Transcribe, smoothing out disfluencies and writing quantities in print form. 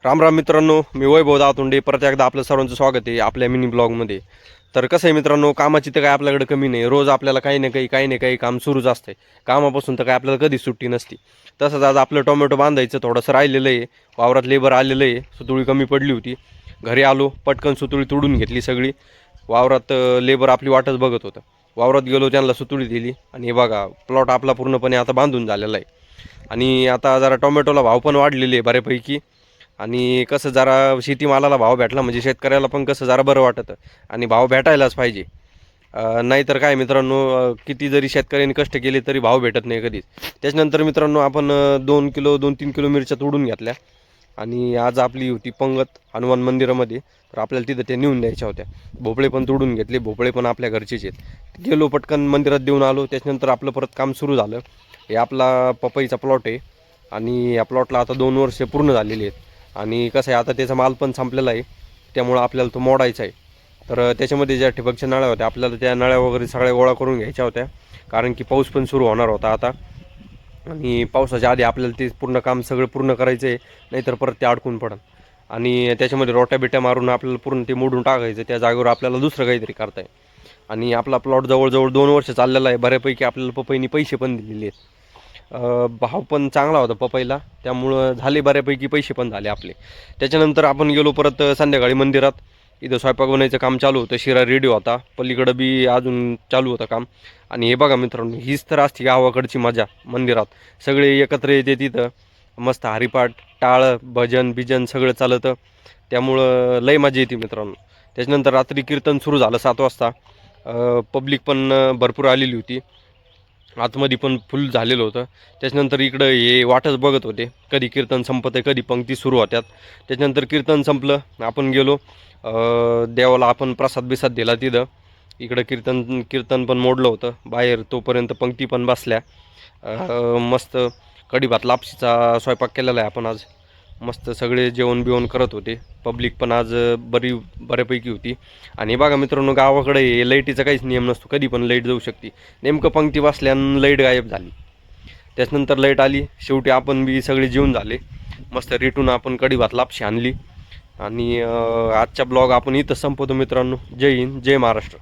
राम राम मित्रांनो, मी वैभव दातुंडे. परत एकदा आपलं सर्वांचं स्वागत आहे आपल्या मिनी ब्लॉगमध्ये. तर कसं आहे मित्रांनो, कामाची तर काय आपल्याकडे कमी नाही. रोज आपल्याला काही ना काही काम सुरूच असते. कामापासून तर काय आपल्याला कधी सुट्टी नसती. तसंच आज आपलं टोमॅटो बांधायचं थोडंसं राहिलेलं आहे. वावरात लेबर आलेलं आहे. सुतुळी कमी पडली होती. घरी आलो, पटकन सुतुळी तोडून घेतली सगळी. वावरात लेबर आपली वाटच बघत होतं. वावरात गेलो, त्यांना सुतुळी दिली आणि हे बघा प्लॉट आपला पूर्णपणे आता बांधून झालेला आहे. आणि आता जरा टोमॅटोला भाव पण वाढलेले आहे बऱ्यापैकी. आणि कसं जरा शेतीमालाला भाव भेटला म्हणजे शेतकऱ्याला पण कसं जरा बरं वाटतं. आणि भाव भेटायलाच पाहिजे. नाहीतर काय मित्रांनो, किती जरी शेतकऱ्यांनी कष्ट केले तरी भाव भेटत नाही कधीच. त्याच्यानंतर मित्रांनो आपण 2-3 किलो मिरच्या तोडून घेतल्या. आणि आज आपली होती पंगत हनुमान मंदिरामध्ये. तर आपल्याला तिथं ते नेऊन द्यायच्या होत्या. भोपळे पण तोडून घेतले. भोपळे पण आपल्या घरचेच आहेत. गेलो पटकन मंदिरात देऊन आलो. त्याच्यानंतर आपलं परत काम सुरू झालं. हे आपला पपईचा प्लॉट आहे. आणि या प्लॉटला आता 2 वर्ष पूर्ण झालेली आहेत. आणि कसं आहे, आता त्याचा माल पण संपलेला आहे. त्यामुळं आपल्याला तो मोडायचा आहे. तर त्याच्यामध्ये ज्या ठिबकच्या नळ्या होत्या, आपल्याला त्या नळ्या वगैरे सगळ्या गोळा करून घ्यायच्या होत्या. कारण की पाऊस पण सुरू होणार होता आता. आणि पावसाच्या आधी आपल्याला ते पूर्ण काम सगळं पूर्ण करायचं आहे. नाहीतर परत ते अडकून पडन. आणि त्याच्यामध्ये रोट्या बिट्या मारून आपल्याला पूर्ण ते मोडून टाकायचं. त्या जागेवर आपल्याला दुसरं काहीतरी करता येईल. आणि आपला प्लॉट जवळजवळ 2 वर्ष चाललेला आहे. बऱ्यापैकी आपल्याला पपईनी पैसे पण दिलेले आहेत. भाव पण चांगला होता पपईला, त्यामुळं झाले बऱ्यापैकी पैसे पण झाले आपले. त्याच्यानंतर आपण गेलो परत संध्याकाळी मंदिरात. इथं स्वयंपाक बनायचं काम चालू होतं. शिरा रेडी होता. पलीकडं बी अजून चालू होतं काम. आणि हे बघा मित्रांनो, हीच तर असते गावाकडची मजा. मंदिरात सगळे एकत्र येते तिथं. मस्त हरिपाठ, टाळ, भजन बिजन सगळं चालतं. त्यामुळं लय मजा येते मित्रांनो. त्याच्यानंतर रात्री कीर्तन सुरू झालं 7 वाजता. पब्लिक पण भरपूर आलेली होती. आतमध्ये पण फुल झालेलं होतं. त्याच्यानंतर इकडं हे वाटच बघत होते, कधी कीर्तन संपत आहे, कधी पंक्ती सुरू होत्यात. त्याच्यानंतर कीर्तन संपलं, आपण गेलो देवाला. आपण प्रसाद बिसाद दिला तिथं. इकडं कीर्तन कीर्तन पण मोडलं होतं बाहेर. तोपर्यंत पंक्ती पण बसल्या. मस्त कढी भात लापशीचा स्वयंपाक केलेला आहे आपण आज. मस्त सगळे जेवण बिवण करत होते. पब्लिक पण आज बऱ्यापैकी होती. आणि बघा मित्रांनो, गावाकडे हे लाईटीचा काहीच नियम नसतो, कधी पण लाईट जाऊ शकते. नेमकं पंक्ती बसल्यानं लाईट गायब झाली. त्याच्यानंतर लाईट आली. शेवटी आपण बी सगळे जेवून झाले. मस्त रेटून आपण कढी भात लापशी आणली. आणि आजचा ब्लॉग आपण इथं संपवतो मित्रांनो. जय हिंद, जय महाराष्ट्र.